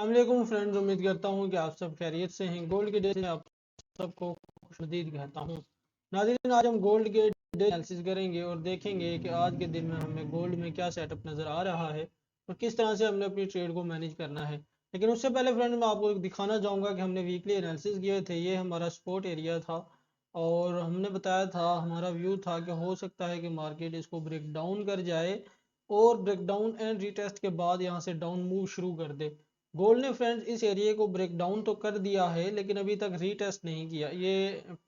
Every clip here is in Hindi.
अस्सलामुअलैकुम फ्रेंड्स, उम्मीद करता हूँ कि आप सब खैरियत से हैं। गोल्ड के डे से आप सबको खुशनुदीद कहता हूँ। नाज़रीन, आज हम गोल्ड के डे एनालिसिस करेंगे और देखेंगे कि आज के दिन में हमें गोल्ड में क्या सेटअप नज़र आ रहा है और किस तरह से हमने अपनी ट्रेड को मैनेज करना है। लेकिन उससे पहले फ्रेंड्स, मैं आपको दिखाना चाहूँगा कि हमने वीकली एनालिसिस किए थे। ये हमारा सपोर्ट एरिया था और हमने बताया था, हमारा व्यू था कि हो सकता है कि मार्केट इसको ब्रेक डाउन कर जाए और ब्रेक डाउन एंड रीटेस्ट के बाद यहाँ से डाउन मूव शुरू कर दे। गोल्ड ने फ्रेंड्स इस एरिया को ब्रेक डाउन तो कर दिया है लेकिन अभी तक रीटेस्ट नहीं किया। ये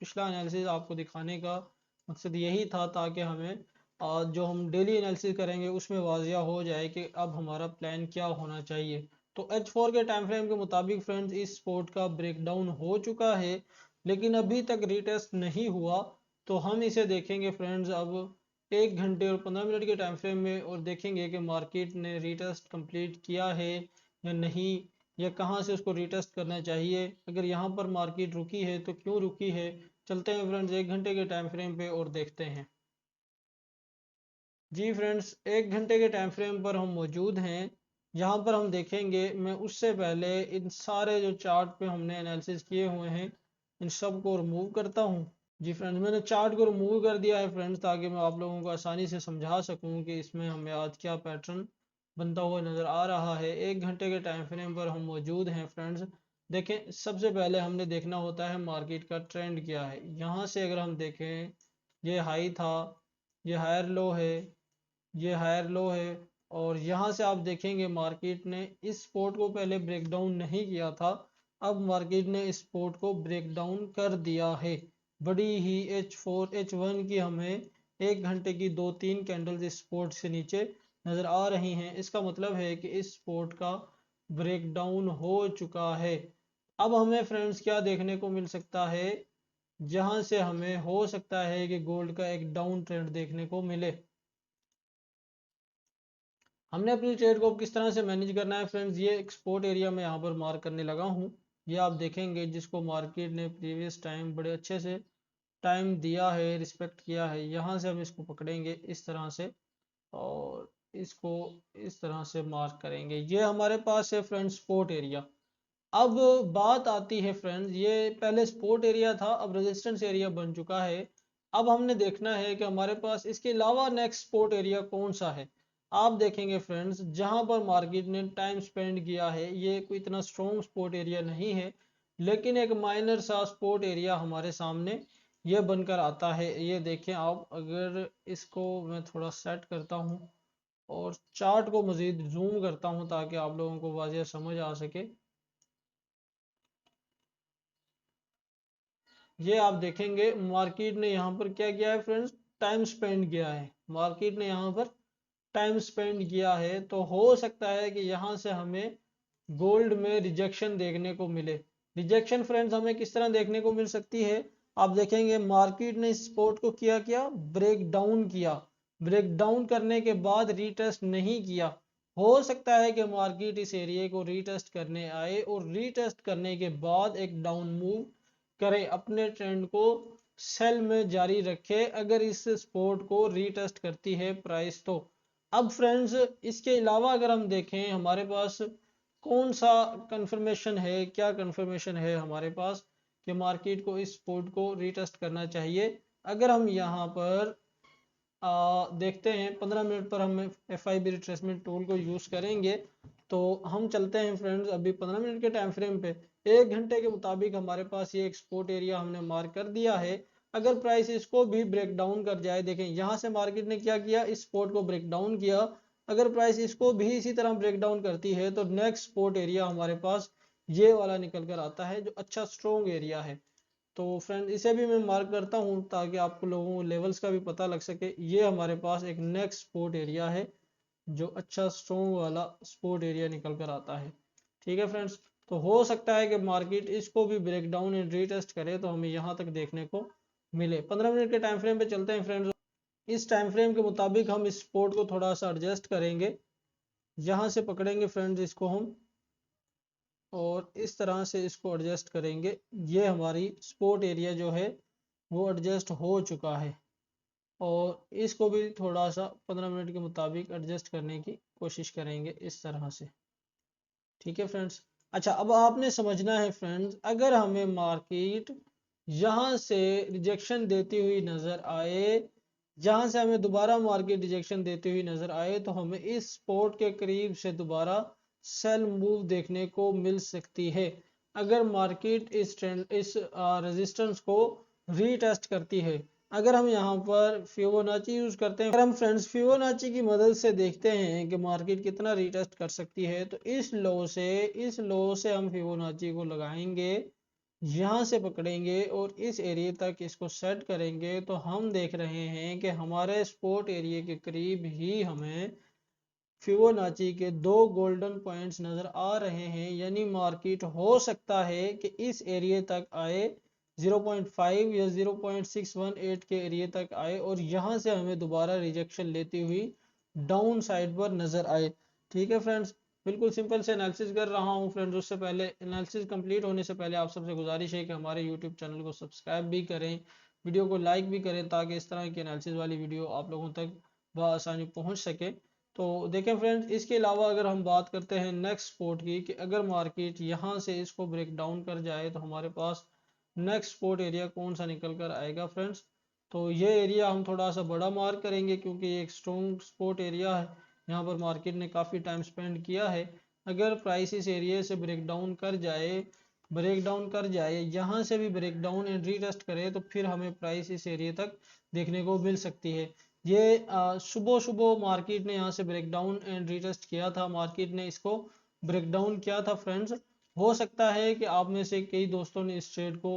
पिछला एनालिसिस आपको दिखाने का मकसद यही था ताकि हमें जो हम डेली एनालिसिस करेंगे उसमें वाजिया हो जाए कि अब हमारा प्लान क्या होना चाहिए। तो H4 के टाइम फ्रेम के मुताबिक फ्रेंड्स इस स्पोर्ट का ब्रेक डाउन हो चुका है लेकिन अभी तक रीटेस्ट नहीं हुआ। तो हम इसे देखेंगे फ्रेंड्स अब 1 घंटे और 15 मिनट के टाइम फ्रेम में और देखेंगे कि मार्केट ने रीटेस्ट कंप्लीट किया है या नहीं, या कहाँ से उसको रिटेस्ट करना चाहिए। अगर यहाँ पर मार्केट रुकी है तो क्यों रुकी है। चलते हैं फ्रेंड्स 1 घंटे के टाइम फ्रेम पे और देखते हैं। जी फ्रेंड्स, 1 घंटे के टाइम फ्रेम पर हम मौजूद हैं। यहाँ पर हम देखेंगे, मैं उससे पहले इन सारे जो चार्ट पे हमने एनालिसिस किए हुए हैं इन सब को रिमूव करता हूँ। जी फ्रेंड्स, मैंने चार्ट को रिमूव कर दिया है फ्रेंड्स ताकि मैं आप लोगों को आसानी से समझा सकूँ कि इसमें हमें आज क्या पैटर्न बनता हुआ नज़र आ रहा है। 1 घंटे के टाइम फ्रेम पर हम मौजूद हैं फ्रेंड्स। देखें, सबसे पहले हमने देखना होता है मार्केट का ट्रेंड क्या है। यहाँ से अगर हम देखें, ये हाई था, ये हायर लो है, ये हायर लो है और यहाँ से आप देखेंगे मार्केट ने इस सपोर्ट को पहले ब्रेक डाउन नहीं किया था। अब मार्केट ने इस सपोर्ट को ब्रेक डाउन कर दिया है। बड़ी ही H4 H1 की हमें 1 घंटे की 2-3 कैंडल्स इस सपोर्ट से नीचे नज़र आ रही हैं। इसका मतलब है कि इस सपोर्ट का ब्रेक डाउन हो चुका है। अब हमें फ्रेंड्स क्या देखने को मिल सकता है, जहां से हमें हो सकता है कि गोल्ड का एक डाउन ट्रेंड देखने को मिले। हमने अपनी ट्रेड को किस तरह से मैनेज करना है फ्रेंड्स, ये एक्सपोर्ट एरिया में यहाँ पर मार्क करने लगा हूँ। ये आप देखेंगे जिसको मार्केट ने प्रीवियस टाइम बड़े अच्छे से टाइम दिया है, रिस्पेक्ट किया है। यहाँ से हम इसको पकड़ेंगे इस तरह से और इसको इस तरह से मार्क करेंगे। ये हमारे पास है फ्रेंड्स सपोर्ट एरिया। अब बात आती है फ्रेंड्स, ये पहले सपोर्ट एरिया था, अब रेजिस्टेंस एरिया बन चुका है। अब हमने देखना है कि हमारे पास इसके अलावा नेक्स्ट सपोर्ट एरिया कौन सा है। आप देखेंगे फ्रेंड्स, जहां पर मार्केट ने टाइम स्पेंड किया है ये कोई इतना स्ट्रॉन्ग सपोर्ट एरिया नहीं है लेकिन एक माइनर सा सपोर्ट एरिया हमारे सामने ये बनकर आता है। ये देखें आप, अगर इसको मैं थोड़ा सेट करता हूँ और चार्ट को मज़ीद जूम करता हूँ ताकि आप लोगों को वाज़ेह समझ आ सके। ये आप देखेंगे मार्केट ने यहाँ पर क्या किया है फ्रेंड्स, टाइम स्पेंड किया है। मार्केट ने यहाँ पर टाइम स्पेंड किया है तो हो सकता है कि यहाँ से हमें गोल्ड में रिजेक्शन देखने को मिले। रिजेक्शन फ्रेंड्स हमें किस तरह देखने को मिल सकती है, आप देखेंगे मार्केट ने सपोर्ट को किया ब्रेक डाउन किया, ब्रेक डाउन करने के बाद रीटेस्ट नहीं किया। हो सकता है कि मार्केट इस एरिया को रीटेस्ट करने आए और रीटेस्ट करने के बाद एक डाउन मूव करे, अपने ट्रेंड को सेल में जारी रखे अगर इस सपोर्ट को रीटेस्ट करती है प्राइस तो। अब फ्रेंड्स, इसके अलावा अगर हम देखें हमारे पास कौन सा कंफर्मेशन है, क्या कंफर्मेशन है हमारे पास कि मार्केट को इस सपोर्ट को रीटेस्ट करना चाहिए। अगर हम यहाँ पर देखते हैं 15 मिनट पर हम FIB रिट्रेसमेंट टूल को यूज़ करेंगे तो हम चलते हैं फ्रेंड्स अभी 15 मिनट के टाइम फ्रेम पे। 1 घंटे के मुताबिक हमारे पास ये एक्सपोर्ट एरिया हमने मार्क कर दिया है। अगर प्राइस इसको भी ब्रेक डाउन कर जाए, देखें यहाँ से मार्केट ने क्या किया, इस सपोर्ट को ब्रेक डाउन किया। अगर प्राइस इसको भी इसी तरह ब्रेक डाउन करती है तो नेक्स्ट सपोर्ट एरिया हमारे पास ये वाला निकल कर आता है जो अच्छा स्ट्रॉन्ग एरिया है। तो फ्रेंड इसे भी मैं मार्क करता हूँ ताकि आपको लोगों को लेवल्स का भी पता लग सके। ये हमारे पास एक नेक्स्ट सपोर्ट एरिया है जो अच्छा स्ट्रॉन्ग वाला सपोर्ट एरिया निकल कर आता है। ठीक है फ्रेंड्स, तो हो सकता है कि मार्केट इसको भी ब्रेक डाउन एंड रीटेस्ट करे तो हमें यहाँ तक देखने को मिले। 15 मिनट के टाइम फ्रेम पे चलते हैं फ्रेंड्स। इस टाइम फ्रेम के मुताबिक हम इस सपोर्ट को थोड़ा सा एडजस्ट करेंगे। यहाँ से पकड़ेंगे फ्रेंड्स इसको हम और इस तरह से इसको एडजस्ट करेंगे। ये हमारी सपोर्ट एरिया जो है वो एडजस्ट हो चुका है और इसको भी थोड़ा सा 15 मिनट के मुताबिक एडजस्ट करने की कोशिश करेंगे इस तरह से। ठीक है फ्रेंड्स, अच्छा, अब आपने समझना है फ्रेंड्स, अगर हमें मार्केट यहाँ से रिजेक्शन देती हुई नजर आए, यहाँ से हमें दोबारा मार्केट रिजेक्शन देती हुई नजर आए, तो हमें इस सपोर्ट के करीब से दोबारा सेल मूव देखने को मिल सकती है। अगर मार्केट इस ट्रेंड इस रेजिस्टेंस को रीटेस्ट करती है। अगर हम यहाँ पर फिबोनाची यूज करते हैं, अगर हम फ्रेंड्स फिबोनाची की मदद से देखते हैं कि मार्केट कितना रीटेस्ट कर सकती है, तो इस लो से हम फिबोनाची को लगाएंगे, यहाँ से पकड़ेंगे और इस एरिया तक इसको सेट करेंगे, तो हम देख रहे हैं कि हमारे सपोर्ट एरिया के करीब ही हमें फिबोनाची के 2 गोल्डन पॉइंट्स नजर आ रहे हैं। यानी मार्केट हो सकता है कि इस एरिया तक आए, 0.5 या 0.618 के एरिया तक आए और यहाँ से हमें दोबारा रिजेक्शन लेती हुई डाउन साइड पर नजर आए। ठीक है फ्रेंड्स, बिल्कुल सिंपल से एनालिसिस कर रहा हूँ फ्रेंड्स। उससे पहले एनालिसिस कंप्लीट होने से पहले आप सबसे गुजारिश है कि हमारे यूट्यूब चैनल को सब्सक्राइब भी करें, वीडियो को लाइक भी करें, ताकि इस तरह की एनालिसिस वाली वीडियो आप लोगों तक बआसानी पहुँच सके। तो देखें फ्रेंड्स, इसके अलावा अगर हम बात करते हैं नेक्स्ट सपोर्ट की, कि अगर मार्केट यहाँ से इसको ब्रेक डाउन कर जाए, तो हमारे पास नेक्स्ट सपोर्ट एरिया कौन सा निकल कर आएगा फ्रेंड्स। तो ये एरिया हम थोड़ा सा बड़ा मार्क करेंगे, क्योंकि ये एक स्ट्रॉन्ग सपोर्ट एरिया है, यहाँ पर मार्केट ने काफ़ी टाइम स्पेंड किया है। अगर प्राइस इस एरिया से ब्रेक डाउन कर जाए, यहाँ से भी ब्रेक डाउन एंड रीटेस्ट करे, तो फिर हमें प्राइस इस एरिया तक देखने को मिल सकती है। ये सुबह सुबह मार्केट ने यहाँ से ब्रेक डाउन एंड रीटेस्ट किया था, मार्केट ने इसको ब्रेक डाउन किया था फ्रेंड्स। हो सकता है कि आप में से कई दोस्तों ने इस ट्रेड को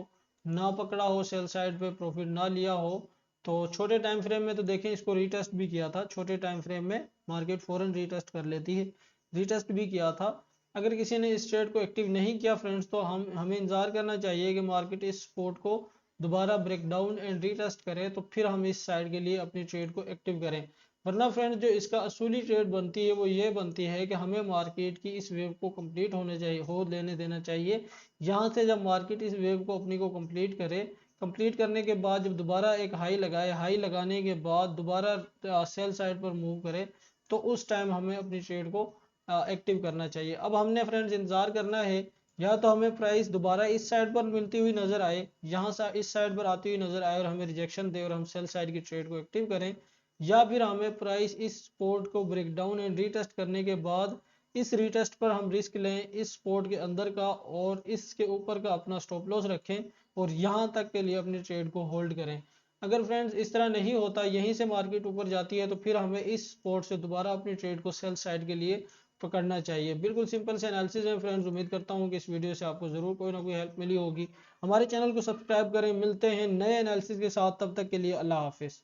ना पकड़ा हो, सेल साइड पे प्रॉफिट ना लिया हो। तो छोटे टाइम फ्रेम में तो देखें, इसको रीटेस्ट भी किया था, छोटे टाइम फ्रेम में मार्केट फौरन रीटेस्ट कर लेती है, रीटेस्ट भी किया था। अगर किसी ने इस ट्रेड को एक्टिव नहीं किया फ्रेंड्स, तो हमें इंतजार करना चाहिए कि मार्केट इस सपोर्ट को दोबारा ब्रेक डाउन एंड रीटेस्ट करे, तो फिर हम इस साइड के लिए अपनी ट्रेड को एक्टिव करें। वरना फ्रेंड्स, जो इसका असूली ट्रेड बनती है वो ये बनती है कि हमें मार्केट की इस वेव को कंप्लीट हो लेने देना चाहिए। यहाँ से जब मार्केट इस वेव को अपनी को कंप्लीट करे, कंप्लीट करने के बाद जब दोबारा एक हाई लगाए, हाई लगाने के बाद दोबारा सेल साइड पर मूव करे, तो उस टाइम हमें अपनी ट्रेड को एक्टिव करना चाहिए। अब हमने फ्रेंड्स इंतजार करना है, या तो हमें प्राइस दोबारा इस साइड पर मिलती हुई नजर आए, यहाँ से इस साइड पर आती हुई नजर आए और हमें रिजेक्शन दे और हम सेल साइड की ट्रेड को एक्टिव करें, या फिर हमें प्राइस इस सपोर्ट को ब्रेक डाउन एंड रीटेस्ट करने के बाद इस रीटेस्ट पर हम रिस्क लें इस सपोर्ट के अंदर का, और इसके ऊपर का अपना स्टॉप लॉस रखें और यहाँ तक के लिए अपनी ट्रेड को होल्ड करें। अगर फ्रेंड्स इस तरह नहीं होता, यहीं से मार्केट ऊपर जाती है, तो फिर हमें इस सपोर्ट से दोबारा अपनी ट्रेड को सेल साइड के लिए पकड़ना चाहिए। बिल्कुल सिंपल से एनालिसिस है फ्रेंड्स। उम्मीद करता हूँ कि इस वीडियो से आपको ज़रूर कोई ना कोई हेल्प मिली होगी। हमारे चैनल को सब्सक्राइब करें, मिलते हैं नए एनालिसिस के साथ, तब तक के लिए अल्लाह हाफिज़।